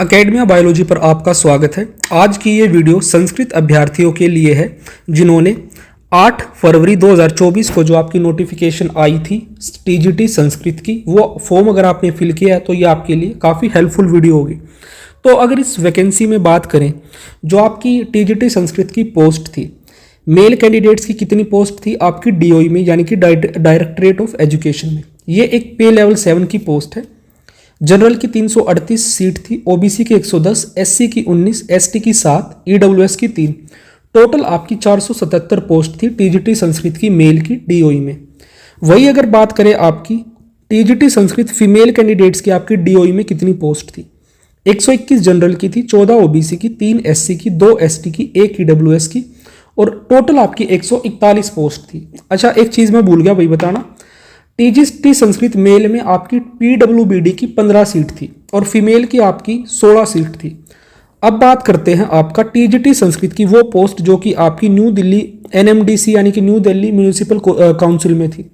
Academia biology पर आपका स्वागत है। आज की ये वीडियो संस्कृत अभ्यर्थियों के लिए है जिन्होंने 8 फरवरी 2024 को जो आपकी नोटिफिकेशन आई थी टीजीटी संस्कृत की, वो फॉर्म अगर आपने फिल किया है तो ये आपके लिए काफ़ी हेल्पफुल वीडियो होगी। तो अगर इस वैकेंसी में बात करें, जो आपकी टीजीटी संस्कृत की पोस्ट थी, मेल कैंडिडेट्स की कितनी पोस्ट थी आपकी डीओई में, यानी कि डायरेक्टरेट ऑफ एजुकेशन में। ये एक पे लेवल 7 की पोस्ट है। जनरल की 338 सीट थी, ओबीसी की 110, एससी की 19, एसटी की 7, ईडब्ल्यूएस की 3। टोटल आपकी 477 पोस्ट थी टीजीटी संस्कृत की मेल की डीओई में। वही अगर बात करें आपकी टीजीटी संस्कृत फीमेल कैंडिडेट्स की, आपकी डीओई में कितनी पोस्ट थी? 121 जनरल की थी, 14 ओबीसी की, 3 एससी की, 2 एसटी की, 1 ईडब्ल्यूएस की, और टोटल आपकी 141 पोस्ट थी। अच्छा, एक चीज़ मैं भूल गया भाई बताना, टीजीटी संस्कृत मेल में आपकी पीडब्ल्यूबीडी की 15 सीट थी और फीमेल की आपकी 16 सीट थी। अब बात करते हैं आपका टीजीटी संस्कृत की वो पोस्ट जो कि आपकी न्यू दिल्ली एनएमडीसी यानी कि न्यू दिल्ली म्यूनिसिपल काउंसिल में थी।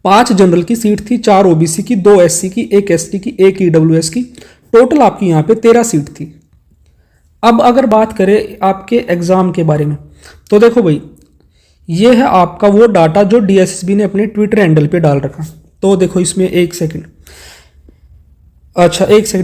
5 जनरल की सीट थी, 4 ओबीसी की, 2 एससी की, 1 एसटी की, 1 ईडब्ल्यूएस की। टोटल आपकी यहाँ पे 13 सीट थी। अब अगर बात करें आपके एग्जाम के बारे में, तो देखो भाई, ये है आपका वो डाटा जो डीएसएसबी ने अपने ट्विटर हैंडल पे डाल रखा। तो देखो इसमें एक सेकंड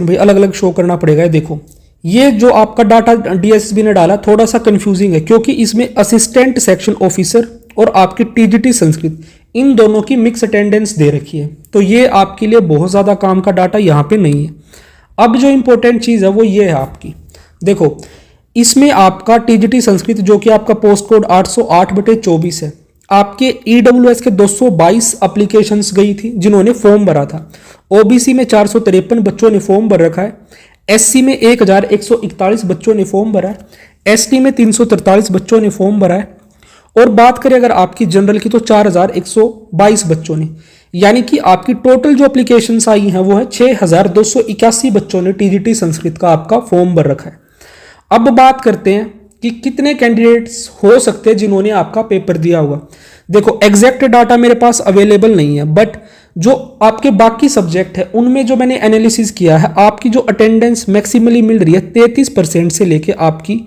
भाई, अलग अलग शो करना पड़ेगा। देखो ये जो आपका डाटा डीएसएसबी ने डाला थोड़ा सा कंफ्यूजिंग है, क्योंकि इसमें असिस्टेंट सेक्शन ऑफिसर और आपकी टीजीटी संस्कृत इन दोनों की मिक्स अटेंडेंस दे रखी है। तो ये आपके लिए बहुत ज़्यादा काम का डाटा यहाँ पे नहीं है। अब जो इंपॉर्टेंट चीज़ है वो ये है आपकी, देखो इसमें आपका टीजीटी संस्कृत जो कि आपका पोस्ट कोड 808/24 है, आपके ईडब्ल्यूएस के 222 एप्लीकेशंस गई थी जिन्होंने फॉर्म भरा था। ओबीसी में 453 बच्चों ने फॉर्म भर रखा है, एससी में 1141 बच्चों ने फॉर्म भरा है, एसटी में 343 बच्चों ने फॉर्म भरा है, और बात करें अगर आपकी जनरल की तो 4122 बच्चों ने, यानी कि आपकी टोटल जो एप्लीकेशंस आई हैं वो है 6281 बच्चों ने टीजीटी संस्कृत का आपका फॉर्म भर रखा है। अब बात करते हैं कि कितने कैंडिडेट्स हो सकते हैं जिन्होंने आपका पेपर दिया होगा। देखो एग्जैक्ट डाटा मेरे पास अवेलेबल नहीं है, बट जो आपके बाकी सब्जेक्ट है उनमें जो मैंने एनालिसिस किया है, आपकी जो अटेंडेंस मैक्सिमली मिल रही है 33% से लेके आपकी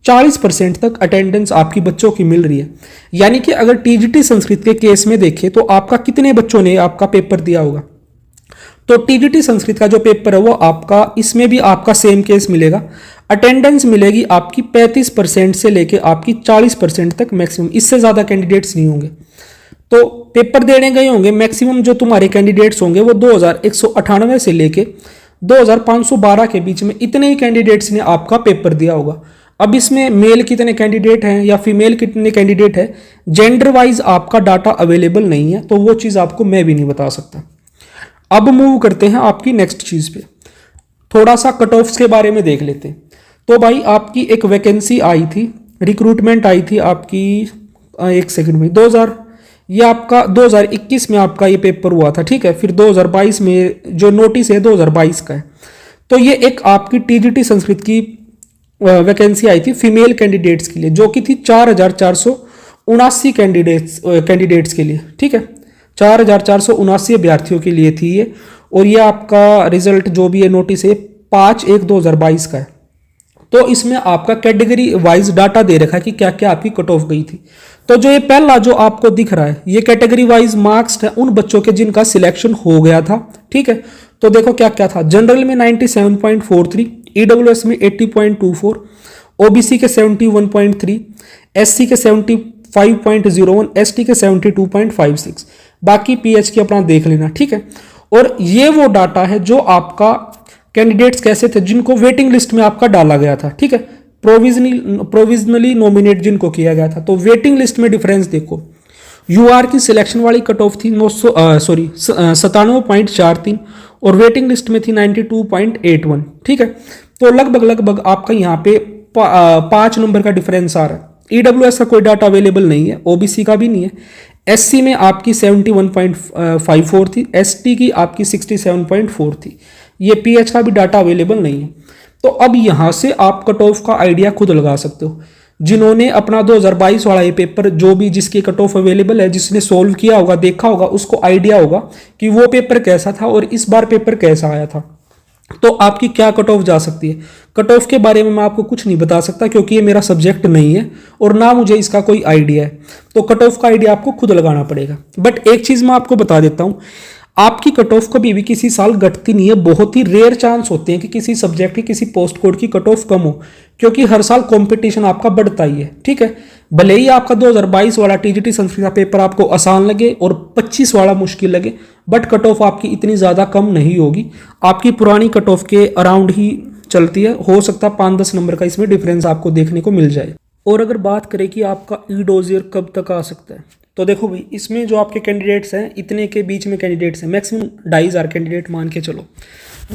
40% तक अटेंडेंस आपकी बच्चों की मिल रही है। यानी कि अगर टीजीटी संस्कृत के केस में देखें तो आपका कितने बच्चों ने आपका पेपर दिया होगा, तो टीजीटी संस्कृत का जो पेपर है वो आपका, इसमें भी आपका सेम केस मिलेगा। अटेंडेंस मिलेगी आपकी 35% से लेके आपकी 40% तक मैक्सिमम, इससे ज़्यादा कैंडिडेट्स नहीं होंगे। तो पेपर देने गए होंगे मैक्सिमम जो तुम्हारे कैंडिडेट्स होंगे वो 2198 से लेके 2512 के बीच में, इतने ही कैंडिडेट्स ने आपका पेपर दिया होगा। अब इसमें मेल कितने कैंडिडेट हैं या फीमेल कितने कैंडिडेट है, जेंडर वाइज आपका डाटा अवेलेबल नहीं है, तो वो चीज़ आपको मैं भी नहीं बता सकता। अब मूव करते हैं आपकी नेक्स्ट चीज़ पे, थोड़ा सा कट ऑफ्स के बारे में देख लेते हैं। तो भाई आपकी एक वैकेंसी आई थी, रिक्रूटमेंट आई थी आपकी, एक सेकंड में, 2021 में आपका ये पेपर हुआ था, ठीक है। फिर 2022 में जो नोटिस है 2022 का है। तो ये एक आपकी टीजीटी संस्कृत की वैकेंसी आई थी फीमेल कैंडिडेट्स के लिए, जो कि थी 4479 कैंडिडेट्स के लिए, ठीक है। 4479 अभ्यर्थियों के लिए थी ये, और ये आपका रिजल्ट जो भी है नोटिस है 5/1/2022 का है। तो इसमें आपका कैटेगरी वाइज डाटा दे रखा है कि क्या क्या आपकी कट ऑफ गई थी। तो जो ये पहला जो आपको दिख रहा है ये कैटेगरी वाइज मार्क्स है उन बच्चों के जिनका सिलेक्शन हो गया था, ठीक है। तो देखो क्या क्या था, जनरल में 97.43, ईडब्ल्यूएस में 80.24, ओबीसी के 71.3, एससी के 75.01, एसटी के 72.56, बाकी पीएच की अपना देख लेना, ठीक है। और ये वो डाटा है जो आपका कैंडिडेट्स कैसे थे जिनको वेटिंग लिस्ट में आपका डाला गया था, ठीक है, प्रोविजनली नॉमिनेट जिनको किया गया था। तो वेटिंग लिस्ट में डिफरेंस देखो, यूआर की सिलेक्शन वाली कट ऑफ थी 97.43 और वेटिंग लिस्ट में थी 92.81, ठीक है। तो लगभग आपका यहाँ पे 5 नंबर का डिफरेंस आ रहा है। ईडब्ल्यूएस का कोई डाटा अवेलेबल नहीं है, ओबीसी का भी नहीं है, एससी में आपकी 71.54 थी, एसटी की आपकी 67.4 थी, ये पीएच का भी डाटा अवेलेबल नहीं है। तो अब यहाँ से आप कट ऑफ का आइडिया खुद लगा सकते हो। जिन्होंने अपना 2022 वाला ये पेपर, जो भी जिसकी कट ऑफ अवेलेबल है, जिसने सोल्व किया होगा, देखा होगा, उसको आइडिया होगा कि वो पेपर कैसा था और इस बार पेपर कैसा आया था। तो आपकी क्या कट ऑफ जा सकती है। कट ऑफ के बारे में मैं आपको कुछ नहीं बता सकता क्योंकि ये मेरा सब्जेक्ट नहीं है और ना मुझे इसका कोई आइडिया है, तो कट ऑफ का आइडिया आपको खुद लगाना पड़ेगा। बट एक चीज़ मैं आपको बता देता हूँ, आपकी कट ऑफ कभी भी किसी साल घटती नहीं है। बहुत ही रेयर चांस होते हैं कि किसी सब्जेक्ट की किसी पोस्ट कोड की कट ऑफ कम हो, क्योंकि हर साल कंपटीशन आपका बढ़ता ही है। ठीक है, भले ही आपका 2022 वाला टीजीटी संस्कृत का पेपर आपको आसान लगे और 25 वाला मुश्किल लगे, बट कट ऑफ आपकी इतनी ज़्यादा कम नहीं होगी। आपकी पुरानी कट ऑफ के अराउंड ही चलती है। हो सकता है 5-10 नंबर का इसमें डिफरेंस आपको देखने को मिल जाए। और अगर बात करें कि आपका ई डोजियर कब तक आ सकता है, तो देखो भाई, इसमें जो आपके कैंडिडेट्स हैं, इतने के बीच में कैंडिडेट्स हैं, मैक्सिमम 2,500 कैंडिडेट मान के चलो।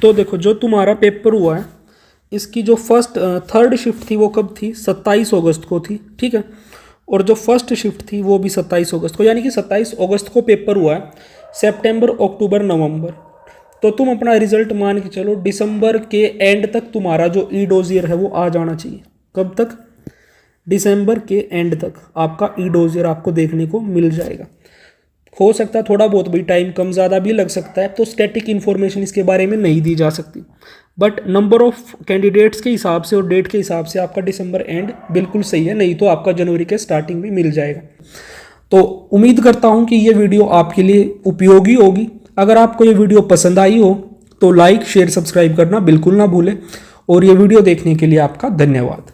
तो देखो, जो तुम्हारा पेपर हुआ है, इसकी जो थर्ड शिफ्ट थी वो कब थी? 27 अगस्त को थी। ठीक है, और जो फर्स्ट शिफ्ट थी वो भी 27 अगस्त को, यानी कि 27 अगस्त को पेपर हुआ है। सितंबर, अक्टूबर, नवंबर, तो तुम अपना रिजल्ट मान के चलो दिसंबर के एंड तक तुम्हारा जो ई डोजियर है वो आ जाना चाहिए। कब तक? दिसंबर के एंड तक आपका ई डोजियर आपको देखने को मिल जाएगा। हो सकता है थोड़ा बहुत भी टाइम कम ज़्यादा भी लग सकता है, तो स्टैटिक इन्फॉर्मेशन इसके बारे में नहीं दी जा सकती, बट नंबर ऑफ कैंडिडेट्स के हिसाब से और डेट के हिसाब से आपका दिसंबर एंड बिल्कुल सही है, नहीं तो आपका जनवरी के स्टार्टिंग भी मिल जाएगा। तो उम्मीद करता हूँ कि ये वीडियो आपके लिए उपयोगी होगी। अगर आपको ये वीडियो पसंद आई हो तो लाइक, शेयर, सब्सक्राइब करना बिल्कुल ना भूलें, और ये वीडियो देखने के लिए आपका धन्यवाद।